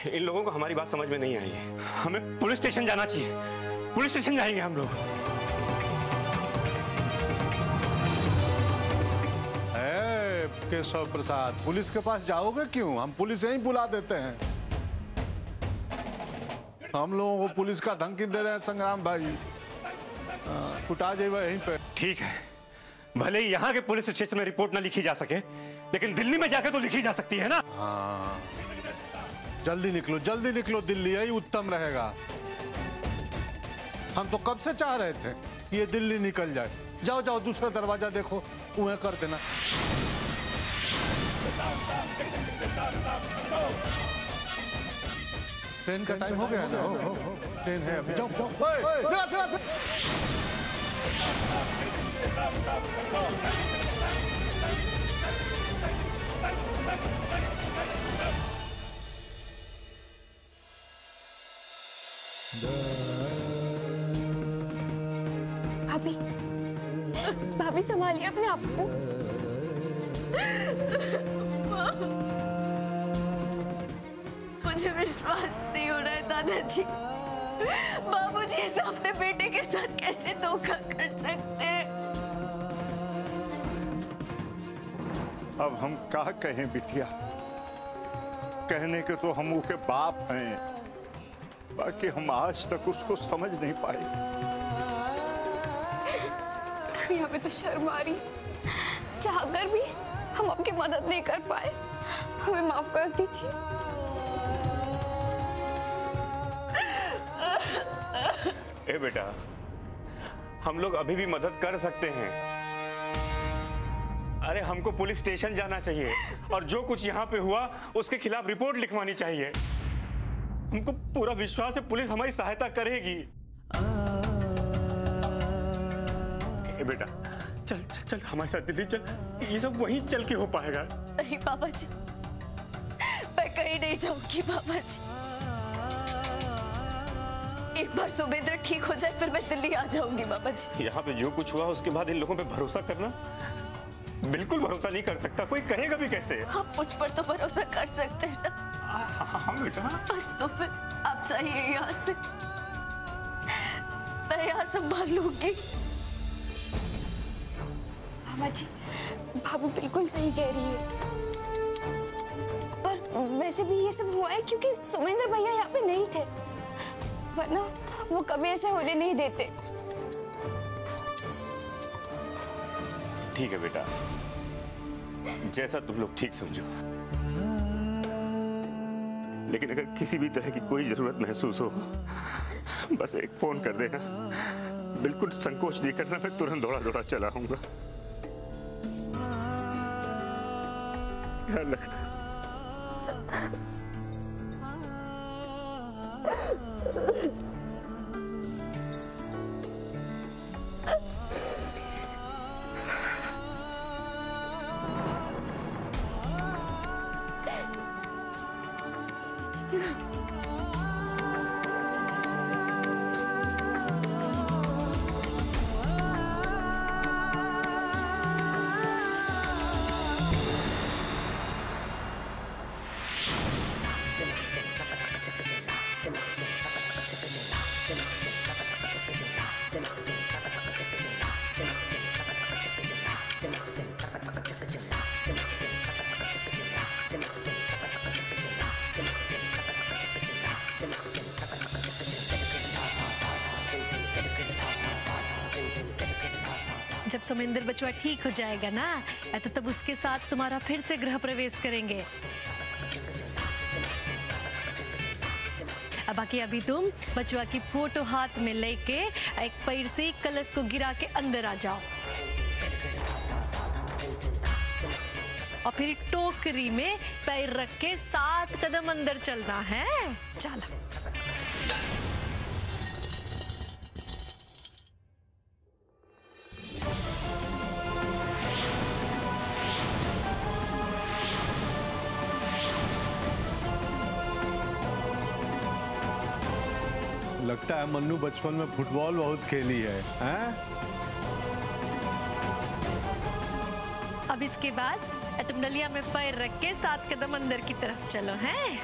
इन लोगों को हमारी बात समझ में नहीं आई है। हमें पुलिस स्टेशन जाना चाहिए। पुलिस स्टेशन जाएंगे हम लोग। केशव प्रसाद, पुलिस के पास जाओगे क्यों? हम पुलिस यहीं बुला देते हैं। हम लोगों को पुलिस का धमकी दे रहे हैं संग्राम भाई। उठा जाइए यहीं पे। ठीक है, भले ही यहाँ के पुलिस स्टेशन में रिपोर्ट ना लिखी जा सके, लेकिन दिल्ली में जाकर तो लिखी जा सकती है ना। हाँ, जल्दी निकलो दिल्ली, यही उत्तम रहेगा। हम तो कब से चाह रहे थे कि ये दिल्ली निकल जाए। जाओ दूसरा दरवाजा देखो, वह कर देना। ट्रेन का टाइम हो गया ना? ट्रेन है अभी, जाओ। भाभी संभालिए अपने आप को। मुझे विश्वास नहीं हो रहा है दादाजी। बाबूजी ऐसा अपने बेटे के साथ कैसे धोखा कर सकते हैं? अब हम क्या कहें बिटिया? कहने के तो हम उसके बाप हैं, बाकी हम आज तक उसको समझ नहीं पाए। यहाँ पे तो शर्म आ रही, चाहकर भी हम आपकी मदद नहीं कर पाए। हमें माफ कर दीजिए। ए बेटा, हम लोग अभी भी मदद कर सकते हैं। अरे हमको पुलिस स्टेशन जाना चाहिए और जो कुछ यहाँ पे हुआ उसके खिलाफ रिपोर्ट लिखवानी चाहिए। हमको पूरा विश्वास है पुलिस हमारी सहायता करेगी। ए बेटा, चल चल चल हमारे साथ दिल्ली चल। ये सब वहीं चल के हो पाएगा। नहीं पापा जी, मैं कहीं नहीं जाऊंगी पापा जी। एक बार सुमेंद्र ठीक हो जाए फिर मैं दिल्ली आ जाऊंगी पापा जी। यहाँ पे जो कुछ हुआ उसके बाद इन लोगों पे भरोसा करना, बिल्कुल भरोसा नहीं कर सकता। कोई करेगा भी कैसे? आप मुझ पर तो भरोसा कर सकते हैं ना। हाँ बेटा। बस तो फिर आप चाहिए यहाँ से, मैं यहाँ संभाल लूंगी। मामा जी, भाभी बिल्कुल सही कह रही है। और वैसे भी ये सब हुआ है क्योंकि सुमेंद्र भैया यहाँ पे नहीं थे, वरना वो कभी ऐसे होने नहीं देते। ठीक है बेटा, जैसा तुम लोग ठीक समझो। लेकिन अगर किसी भी तरह की कोई जरूरत महसूस हो, बस एक फोन कर देना। बिल्कुल संकोच नहीं करना, मैं तुरंत दौड़ा दौड़ा चला आऊंगा। ख्याल रखना। जब सुमेंद्र बचवा ठीक हो जाएगा ना, तो तब उसके साथ तुम्हारा फिर से गृह प्रवेश करेंगे। अब बाकी अभी तुम बचवा की फोटो हाथ में लेके एक पैर से कलश को गिरा के अंदर आ जाओ और फिर टोकरी में पैर रख के 7 कदम अंदर चलना है। चलो। लगता है मन्नू बचपन में फुटबॉल बहुत खेली है, हैं? अब इसके बाद तुम नलिया में पैर रख के 7 कदम अंदर की तरफ चलो, हैं?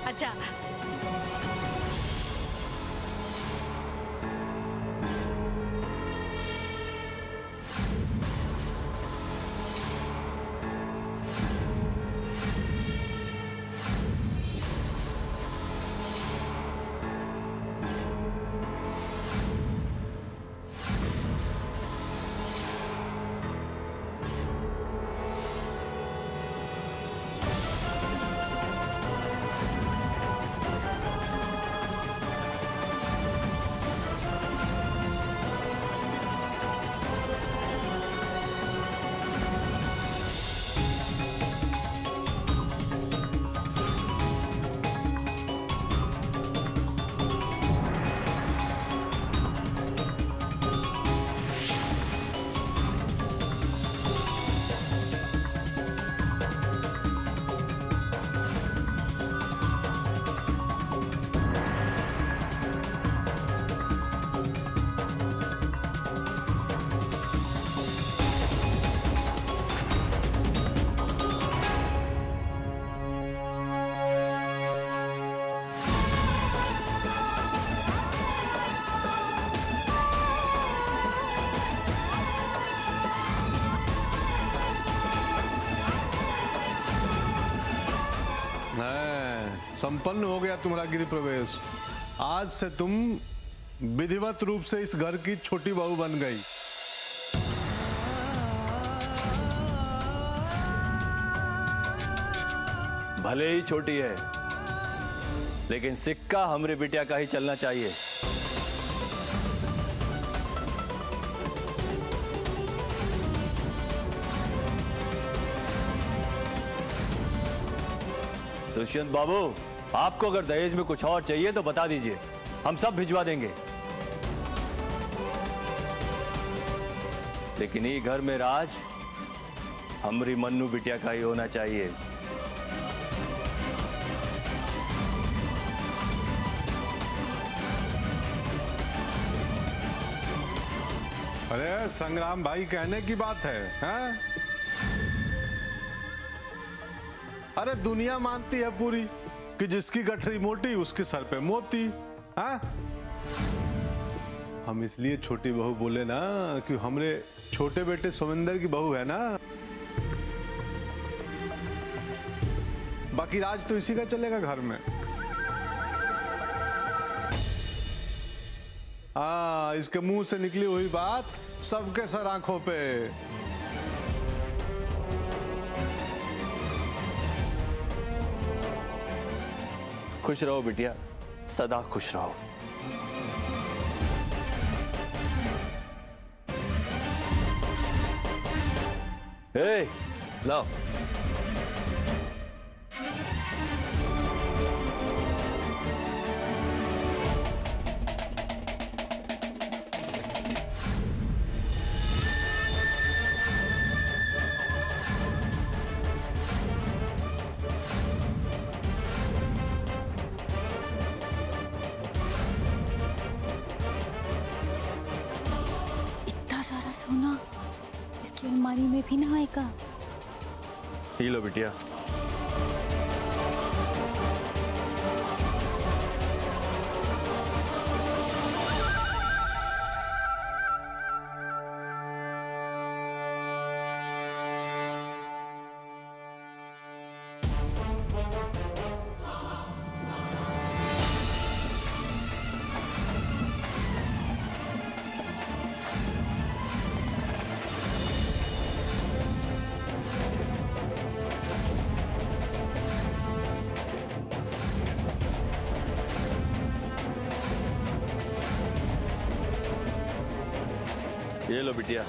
अच्छा संपन्न हो गया तुम्हारा गृह प्रवेश। आज से तुम विधिवत रूप से इस घर की छोटी बहू बन गई। भले ही छोटी है, लेकिन सिक्का हमरे बिटिया का ही चलना चाहिए। दुष्यंत बाबू, आपको अगर दहेज में कुछ और चाहिए तो बता दीजिए, हम सब भिजवा देंगे। लेकिन ये घर में राज हमारी मन्नू बिटिया का ही होना चाहिए। अरे संग्राम भाई, कहने की बात है, हाँ? अरे दुनिया मानती है पूरी कि जिसकी गठरी मोटी उसके सर पे मोती। हाँ? हम इसलिए छोटी बहू बोले ना कि हमरे छोटे बेटे सोमेंद्र की बहू है ना। बाकी राज तो इसी का चलेगा घर में। हाँ, इसके मुंह से निकली हुई बात सबके सर आंखों पे। खुश रहो बिटिया, सदा खुश रहो। ए, लाओ। सोना इसकी अलमारी में भी ना आएगा। ये लो बिटिया। ये लो बिटिया।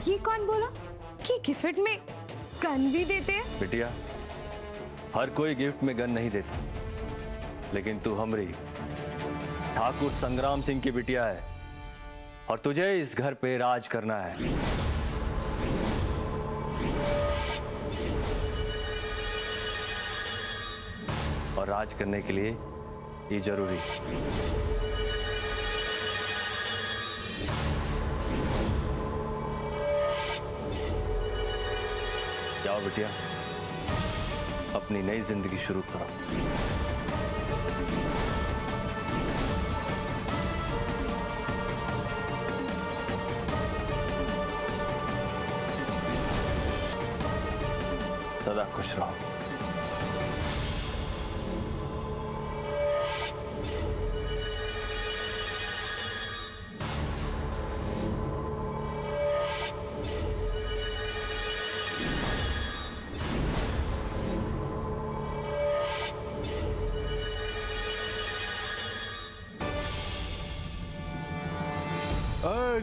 ये कौन बोला कि गिफ्ट में गन भी देते हैं? बिटिया, हर कोई गिफ्ट में गन नहीं देता, लेकिन तू हमरी ठाकुर संग्राम सिंह की बिटिया है और तुझे इस घर पे राज करना है। और राज करने के लिए ये जरूरी है। जाओ बिटिया, अपनी नई जिंदगी शुरू करो। सदा खुश रहो।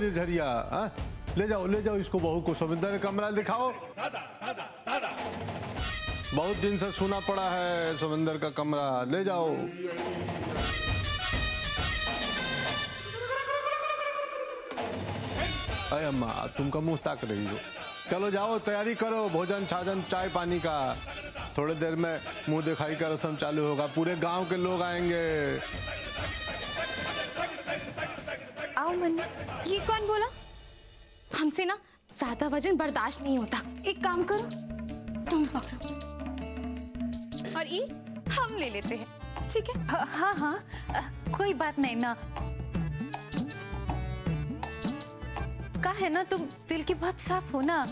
झरिया, ले जाओ इसको, बहू को समुंदर का कमरा दिखाओ। बहुत दिन से सुना पड़ा है समुंदर का कमरा, ले जाओ। अरे अम्मा, तुमका मुंह ताक रही हो। चलो जाओ, तैयारी करो, भोजन छाजन चाय पानी का। थोड़ी देर में मुंह दिखाई का रस्म चालू होगा, पूरे गांव के लोग आएंगे। आओ मन्नू। ये कौन बोला? हमसे ना ज्यादा वजन बर्दाश्त नहीं होता। एक काम करो, तुम पकड़ो और ये हम ले लेते हैं, ठीक है? हाँ, कोई बात नहीं ना। का है ना, तुम दिल की बहुत साफ हो ना,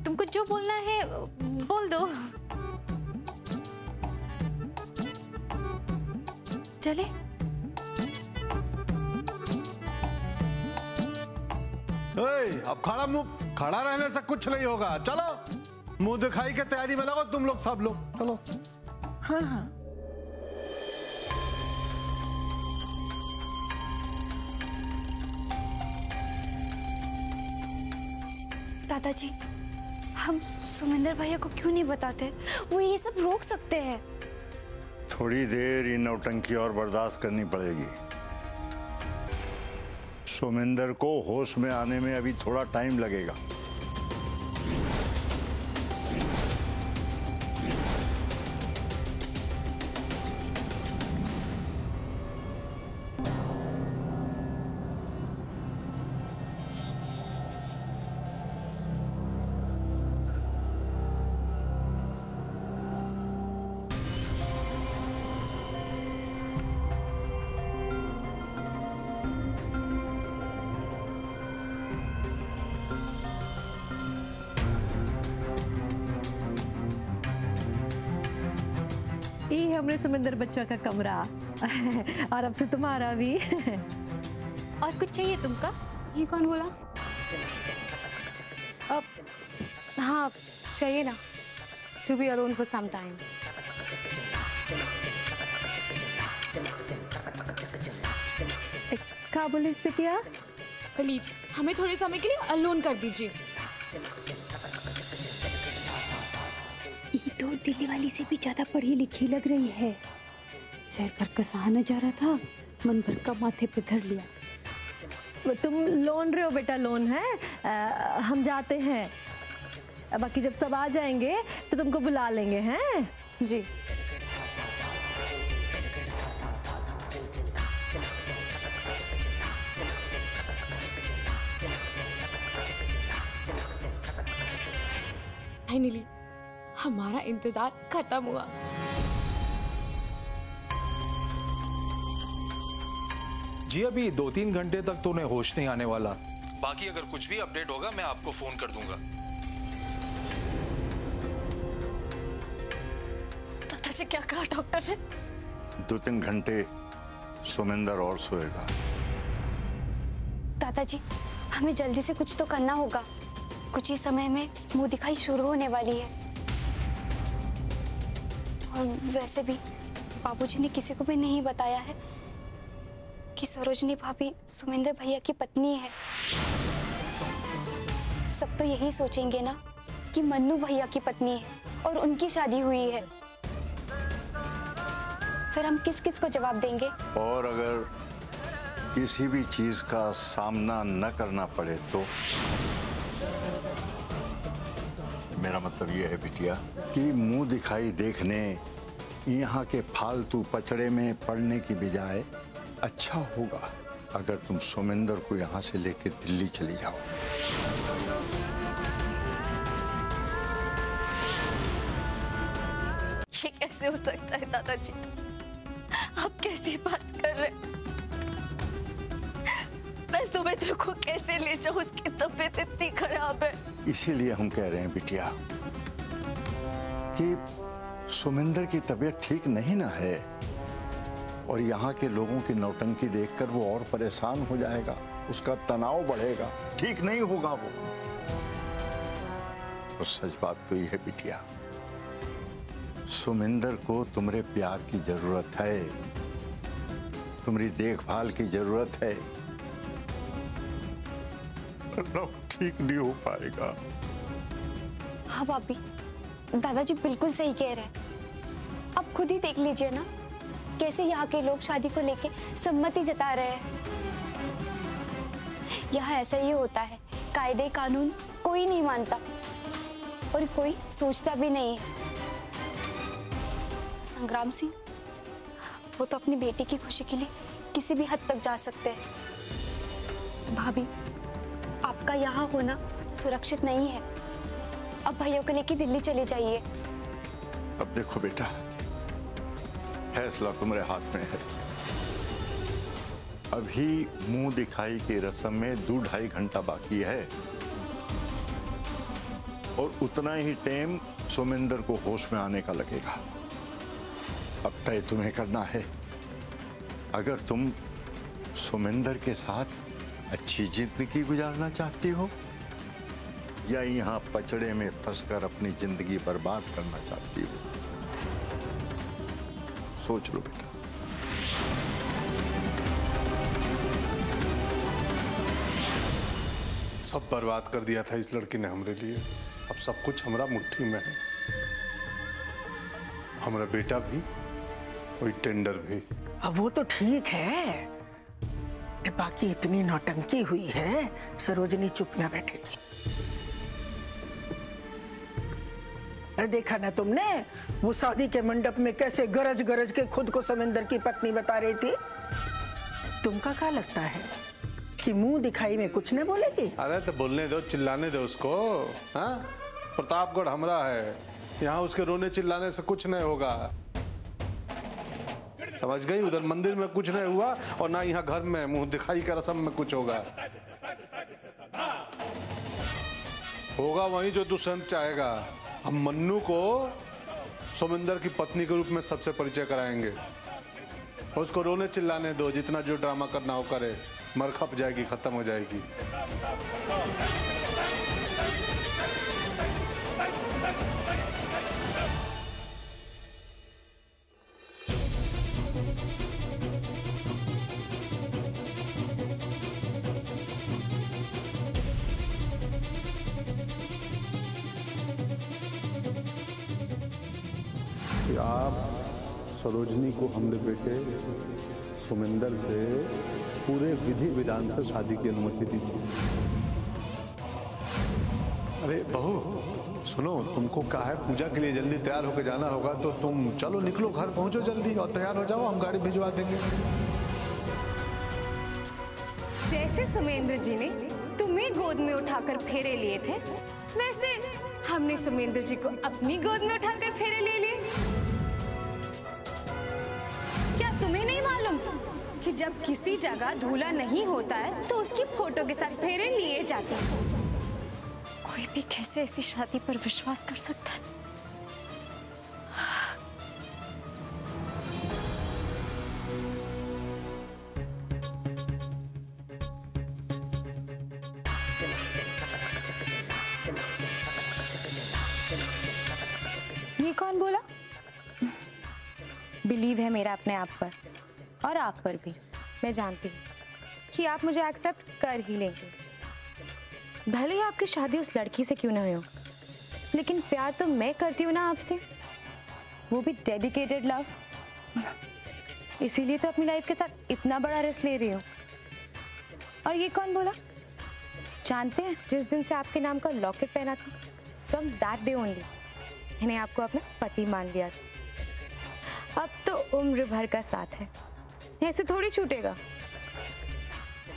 तुमको जो बोलना है बोल दो। चले? अब खड़ा रहने से कुछ नहीं होगा। चलो, मुंह दिखाई के तैयारी में लगो तुम लोग, सब लोग चलो। हाँ। दादाजी, हम सुमेंद्र भैया को क्यों नहीं बताते? वो ये सब रोक सकते हैं। थोड़ी देर ये नौटंकी और बर्दाश्त करनी पड़ेगी। सोमेंदर को होश में आने में अभी थोड़ा टाइम लगेगा। ये हमरे समंदर बच्चा का कमरा और अब से तुम्हारा भी। और कुछ चाहिए तुमका? ये कौन बोला? अब हाँ चाहिए ना, to be alone for some time. क्या बोले बिटिया? प्लीज हमें थोड़े समय के लिए अलोन कर दीजिए। ये तो दिल्ली वाली से भी ज्यादा पढ़ी लिखी लग रही है। सर पर कसाना जा रहा था, मन भर का माथे पे धर लिया। तुम लोन रहे हो बेटा, लोन है। हम जाते हैं, बाकी जब सब आ जाएंगे तो तुमको बुला लेंगे, हैं? जी। फाइनली हमारा इंतजार खत्म हुआ। जी अभी 2-3 घंटे तक तो उन्हें होश नहीं आने वाला। बाकी अगर कुछ भी अपडेट होगा मैं आपको फोन कर दूंगा। दादाजी क्या कहा डॉक्टर ने? 2-3 घंटे सोमेंदर और सोएगा। दादाजी हमें जल्दी से कुछ तो करना होगा, कुछ ही समय में मुंह दिखाई शुरू होने वाली है। और वैसे भी बाबूजी ने किसी को भी नहीं बताया है कि सरोजनी भाभी सुमेंद्र भैया की पत्नी है। सब तो यही सोचेंगे ना कि मन्नू भैया की पत्नी है और उनकी शादी हुई है। फिर हम किस किस को जवाब देंगे? और अगर किसी भी चीज का सामना न करना पड़े तो? मेरा मतलब यह है बिटिया कि मुंह दिखाई देखने यहाँ के फालतू पचड़े में पड़ने की बजाय अच्छा होगा अगर तुम सुमिंदर को यहाँ से लेकर दिल्ली चली जाओ। ये कैसे हो सकता है दादाजी? आप कैसी बात कर रहे हैं? मैं सुमित्र को कैसे ले जाऊं? उसकी तबीयत इतनी खराब है। इसीलिए हम कह रहे हैं बिटिया कि सुमिंदर की तबीयत ठीक नहीं ना है, और यहाँ के लोगों की नौटंकी देखकर वो और परेशान हो जाएगा, उसका तनाव बढ़ेगा, ठीक नहीं होगा वो। और सच बात तो ये है बिटिया, सुमिंदर को तुम्हारे प्यार की जरूरत है, तुम्हारी देखभाल की जरूरत है, वरना ठीक नहीं हो पाएगा। हाँ भाभी, दादाजी बिल्कुल सही कह रहे हैं। अब खुद ही देख लीजिए ना कैसे यहाँ के लोग शादी को लेके सम्मति जता रहे हैं। यहाँ ऐसा ही होता है, कायदे कानून कोई नहीं मानता और कोई सोचता भी नहीं है। संग्राम सिंह, वो तो अपनी बेटी की खुशी के लिए किसी भी हद तक जा सकते हैं। भाभी, आपका यहाँ होना सुरक्षित नहीं है। अब भैया को लेके दिल्ली चले जाइए। अब देखो बेटा, फैसला तुम्हारे हाथ में है। अभी मुंह दिखाई की रस्म में 2-2.5 घंटा बाकी है, और उतना ही टाइम सुमिंदर को होश में आने का लगेगा। अब तय तुम्हें करना है, अगर तुम सुमिंदर के साथ अच्छी जिंदगी गुजारना चाहती हो या यहाँ पचड़े में फंसकर अपनी जिंदगी बर्बाद करना चाहती हो, सोच लो बेटा। सब बर्बाद कर दिया था इस लड़की ने हमरे लिए। अब सब कुछ हमारा मुट्ठी में है, हमारा बेटा भी और टेंडर भी। अब वो तो ठीक है, बाकी इतनी नौटंकी हुई है, सरोजनी चुप ना बैठेगी। अरे देखा ना तुमने, वो शादी के मंडप में कैसे गरज गरज के खुद को सुमिंदर की पत्नी बता रही थी। तुमका क्या लगता है कि मुंह दिखाई में कुछ नहीं बोलेगी? अरे तो बोलने दो, चिल्लाने दो उसको। हाँ, प्रतापगढ़ हमरा है, यहाँ उसके रोने चिल्लाने से कुछ नहीं होगा। समझ गई? उधर मंदिर में कुछ नहीं हुआ और ना यहाँ घर में मुंह दिखाई का रस्म में कुछ होगा। होगा वही जो दुष्यंत चाहेगा। हम मन्नू को सुमिंदर की पत्नी के रूप में सबसे परिचय कराएंगे। उसको रोने चिल्लाने दो, जितना जो ड्रामा करना हो करे। मर खप जाएगी, खत्म हो जाएगी। आप सरोजनी को हमने बेटे सुमिंदर से पूरे विधि विधान से शादी की अनुमति दीजिए। अरे बहू सुनो, तुमको क्या है, पूजा के लिए जल्दी तैयार होकर जाना होगा, तो तुम चलो, निकलो, घर पहुंचो जल्दी और तैयार हो जाओ, हम गाड़ी भिजवा देंगे। जैसे सुमेंद्र जी ने तुम्हें गोद में उठाकर फेरे लिए थे, वैसे हमने सुमेंद्र जी को अपनी गोद में उठाकर फेरे ले लिए। क्या तुम्हें नहीं मालूम कि जब किसी जगह दूल्हा नहीं होता है तो उसकी फोटो के साथ फेरे लिए जाते हैं? कोई भी कैसे ऐसी शादी पर विश्वास कर सकता है? ये कौन बोला? बिलीव है मेरा अपने आप पर और आप पर भी। मैं जानती हूँ कि आप मुझे एक्सेप्ट कर ही लेंगे, भले ही आपकी शादी उस लड़की से क्यों ना हो, लेकिन प्यार तो मैं करती हूँ ना आपसे, वो भी डेडिकेटेड लव। इसीलिए तो अपनी लाइफ के साथ इतना बड़ा रिस्क ले रही हूँ। और ये कौन बोला? जानते हैं, जिस दिन से आपके नाम का लॉकेट पहना था, फ्रॉम दैट डे ओनली मैंने आपको अपना पति मान लिया था। अब तो उम्र भर का साथ है, ऐसे थोड़ी छूटेगा।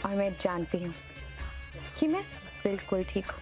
और मैं जानती हूँ कि मैं बिल्कुल ठीक हूँ।